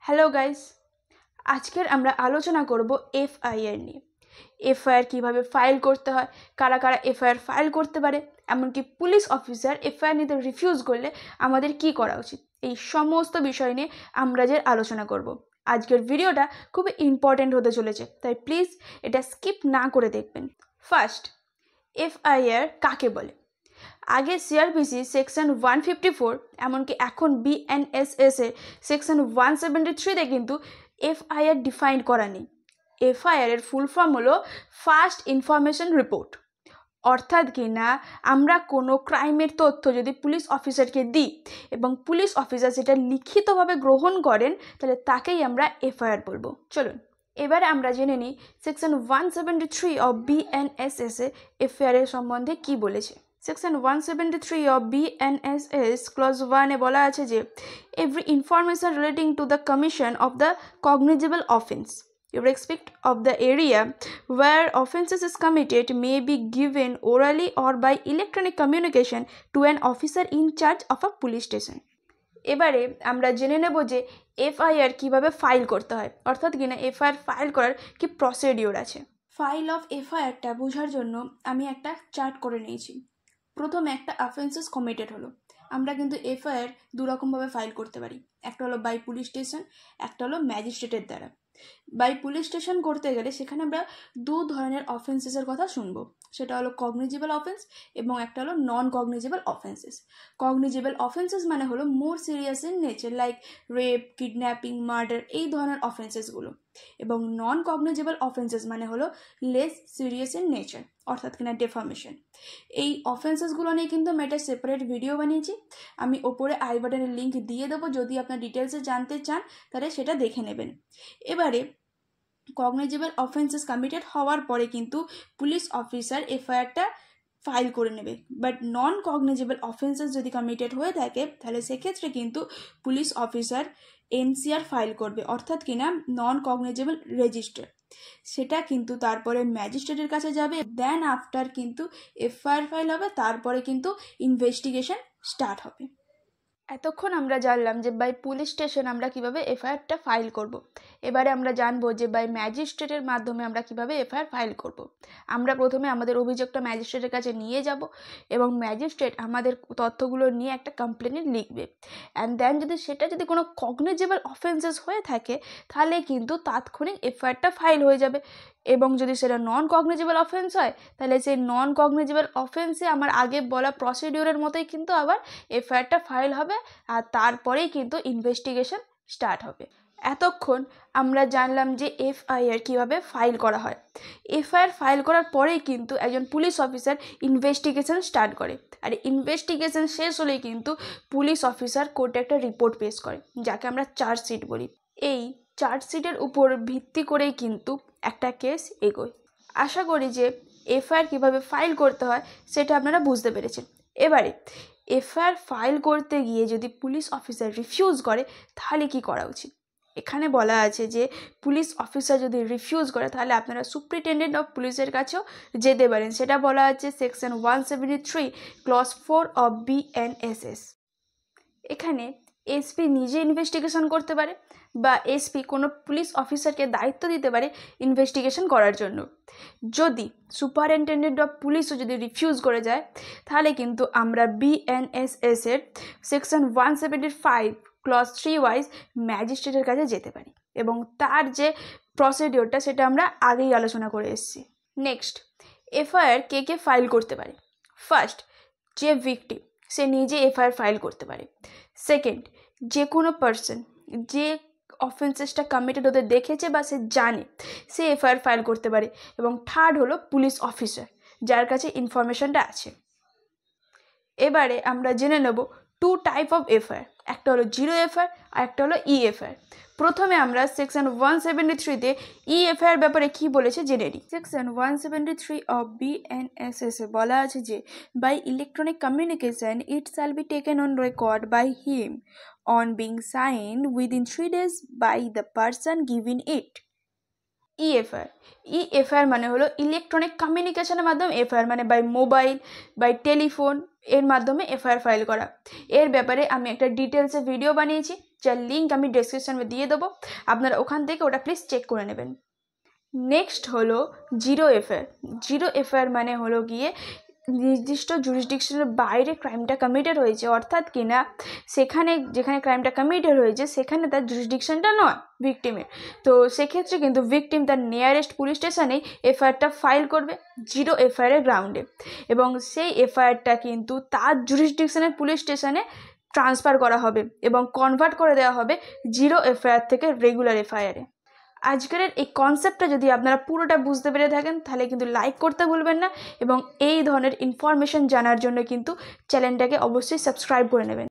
Hello guys, আজকের আমরা আলোচনা করব এফআইআর নিয়ে। এফআইআর কীভাবে ফাইল করতে হয়, কারা কারা এফআইআর ফাইল করতে পারে, এমনকি পুলিশ অফিসার এফআইআর নিতে রিফিউজ করলে আমাদের কি করা উচিত, এই সমস্ত বিষয় নিয়ে আমরা যে আলোচনা করব। আজকের ভিডিওটা খুব ইম্পর্ট্যান্ট হতে চলেছে, তাই প্লিজ এটা স্কিপ না করে দেখবেন। ফার্স্ট, এফআইআর কাকে বলে? আগে সিআরপিসি সেকশন 154 এমনকি এখন বিএনএসএস এর সেকশন 173-তে কিন্তু এফআইআর ডিফাইন করা নেই। এফআইআর এর ফুল ফর্ম হলো ফার্স্ট ইনফরমেশন রিপোর্ট। অর্থাৎ কি না, আমরা কোনো ক্রাইমের তথ্য যদি পুলিশ অফিসারকে দিই এবং পুলিশ অফিসার সেটা লিখিতভাবে গ্রহণ করেন, তাহলে তাকেই আমরা এফআইআর বলবো। চলুন এবারে আমরা জেনে নিই section 173 of BNSS A FIR এর সম্বন্ধে কি বলেছে। সেকশন 173 অফ বিএনএসএস ক্লজ 1-এ বলা আছে যে every information relating to the commission of the cognizable offence irrespective of the area where offences is committed may be given orally or by electronic communication to an officer in charge of a police station. এবারে আমরা জেনে নেব যে FIR কিভাবে file করতে হয়, অর্থাৎ কিনা এফআইআর ফাইল করার কি প্রসিডিওর আছে। ফাইল অফ এফআইআরটা বোঝার জন্য আমি একটা চার্ট করে নিয়েছি। প্রথমে একটা অফেন্সেস কমিটেড হলো, আমরা কিন্তু এফআইআর দুরকমভাবে ফাইল করতে পারি। একটা হলো বাই পুলিশ স্টেশন, একটা হলো ম্যাজিস্ট্রেটের দ্বারা। বাই পুলিশ স্টেশন করতে গেলে সেখানে আমরা দু ধরনের অফেন্সেসের কথা শুনবো, সেটা হলো কগনিজেবল অফেন্স এবং একটা হলো নন কগনিজেবল অফেন্সেস। কগনিজেবল অফেন্সেস মানে হলো মোর serious in nature, like rape, kidnapping, murder, এই ধরনের অফেন্সেসগুলো। এবং নন কগনিজেবল অফেন্সেস মানে হলো লেস সিরিয়াস ইন নেচার, অর্থাৎ কিনা ডেফামেশন। এই অফেন্সেসগুলো নিয়ে কিন্তু আমি একটা সেপারেট ভিডিও বানিয়েছি, আমি ওপরে আই বাটনের লিঙ্ক দিয়ে দেবো। যদি আপনার ডিটেলসে জানতে চান তাহলে সেটা দেখে নেবেন। এবারে কগনিজেবল অফেন্সেস কমিটেড হওয়ার পরে কিন্তু পুলিশ অফিসার এফআইআরটা ফাইল করে নেবে। বাট নন কগনিজেবল অফেন্সেস যদি কমিটেড হয়ে থাকে তাহলে সেক্ষেত্রে কিন্তু পুলিশ অফিসার এনসিআর ফাইল করবে, অর্থাৎ কিনা নন কগনিজেবল রেজিস্টার। সেটা কিন্তু তারপরে ম্যাজিস্ট্রেটের কাছে যাবে, দেন আফটার কিন্তু এফআইআর ফাইল হবে, তারপরে কিন্তু ইনভেস্টিগেশন স্টার্ট হবে। এতক্ষণ আমরা জানলাম যে বাই পুলিশ স্টেশন আমরা কিভাবে এফআইআরটা ফাইল করব। এবারে আমরা জানবো যে বাই ম্যাজিস্ট্রেটের মাধ্যমে আমরা কিভাবে এফআইআর ফাইল করব। আমরা প্রথমে আমাদের অভিযোগটা ম্যাজিস্ট্রেটের কাছে নিয়ে যাব এবং ম্যাজিস্ট্রেট আমাদের তথ্যগুলো নিয়ে একটা কমপ্লেন লিখবে। অ্যান্ড দেন যদি কোনো কগনিজেবল অফেন্সেস হয়ে থাকে তাহলে কিন্তু তাৎক্ষণিক এফআইআরটা ফাইল হয়ে যাবে। এবং যদি সেটা নন কগনিজেবল অফেন্স হয় তাহলে সেই নন কগনিজেবল অফেন্সে আমার আগে বলা প্রসিডিওরের মতোই কিন্তু আবার এফআইআরটা ফাইল হবে, আর তারপরেই কিন্তু ইনভেস্টিগেশন স্টার্ট হবে। এতক্ষণ আমরা জানলাম যে এফআইআর কিভাবে ফাইল করা হয়। এফআইআর ফাইল করার পরেই কিন্তু একজন পুলিশ অফিসার ইনভেস্টিগেশন স্টার্ট করে, আর ইনভেস্টিগেশন শেষ হলেই কিন্তু পুলিশ অফিসার কোর্টে একটা রিপোর্ট পেশ করে, যাকে আমরা চার্জশিট বলি। এই চার্জশিটের উপর ভিত্তি করেই কিন্তু একটা কেস এগোয়। আশা করি যে এফআইআর কীভাবে ফাইল করতে হয় সেটা আপনারা বুঝতে পেরেছেন। এবারে এফআইআর ফাইল করতে গিয়ে যদি পুলিশ অফিসার রিফিউজ করে তাহলে কি করা উচিত। এখানে বলা আছে যে পুলিশ অফিসার যদি রিফিউজ করে তাহলে আপনারা সুপ্রিনটেন্ডেন্ট অফ পুলিশের কাছেও যেতে পারেন। সেটা বলা আছে সেকশন 173 ক্লজ 4 অফ বিএনএসএস। এখানে এসপি নিজে ইনভেস্টিগেশন করতে পারে বা এসপি কোনো পুলিশ অফিসারকে দায়িত্ব দিতে পারে ইনভেস্টিগেশন করার জন্য। যদি সুপারিনটেন্ডেন্ট অফ পুলিশও যদি রিফিউজ করে যায় তাহলে কিন্তু আমরা বিএনএসএস এর সেকশন 175 ক্লজ 3 ওয়াইজ ম্যাজিস্ট্রেটের কাছে যেতে পারি এবং তার যে প্রসিডিওরটা সেটা আমরা আগেই আলোচনা করে এসেছি। নেক্সট, এফআইআর কে কে ফাইল করতে পারে। ফার্স্ট, যে ভিকটিম সে নিজে এফআইআর ফাইল করতে পারে। সেকেন্ড, যে কোনো পার্সন যে অফেন্সেসটা কমিটেড হতে দেখেছে বা সে জানে সে এফআইআর ফাইল করতে পারে। এবং থার্ড হলো পুলিশ অফিসার, যার কাছে ইনফরমেশনটা আছে। এবারে আমরা জেনে নেব টু টাইপ অফ এফআইআর, একটা হলো জিরো এফআইআর আর একটা হলো ইএফআইআর। প্রথমে আমরা সেকশন 173-তে ইএফআইআর ব্যাপারে কি বলেছে জেনে নিই। সেকশন 173 অফ বিএনএসএস এ বলা আছে যে by electronic communication it shall be taken on record by him on being signed within 3 days by the person giving it. ইএফআইআর মানে হলো ইলেকট্রনিক কমিউনিকেশনের মাধ্যমে এফআইআর, মানে বাই মোবাইল, বাই টেলিফোন, এর মাধ্যমে এফআইআর ফাইল করা। এর ব্যাপারে আমি একটা ডিটেলসে ভিডিও বানিয়েছি, যার লিঙ্ক আমি ডেসক্রিপশনে দিয়ে দেবো, আপনারা ওখান থেকে ওটা প্লিজ চেক করে নেবেন। নেক্সট হলো জিরো এফআইআর। জিরো এফআইআর মানে হলো গিয়ে নির্দিষ্ট জুরিসডিকশনের বাইরে ক্রাইমটা কমিটেড হয়েছে, অর্থাৎ কিনা সেখানে যেখানে ক্রাইমটা কমিটেড হয়েছে সেখানে তার জুরিসডিকশনটা নয় ভিকটিমের। তো সেক্ষেত্রে কিন্তু ভিকটিম তার নিয়ারেস্ট পুলিশ স্টেশনেই এফআইআরটা ফাইল করবে জিরো এফআইআরের গ্রাউন্ডে, এবং সেই এফআইআরটা কিন্তু তার জুরিসডিকশনের পুলিশ স্টেশনে ট্রান্সফার করা হবে এবং কনভার্ট করে দেওয়া হবে জিরো এফআইআর থেকে রেগুলার এফআইআরে। আজকের এই কনসেপ্টটা যদি আপনারা পুরোটা বুঝতে পেরে থাকেন তাহলে কিন্তু লাইক করতে ভুলবেন না, এবং এই ধরনের ইনফরমেশন জানার জন্য কিন্তু চ্যানেলটাকে অবশ্যই সাবস্ক্রাইব করে নেবেন।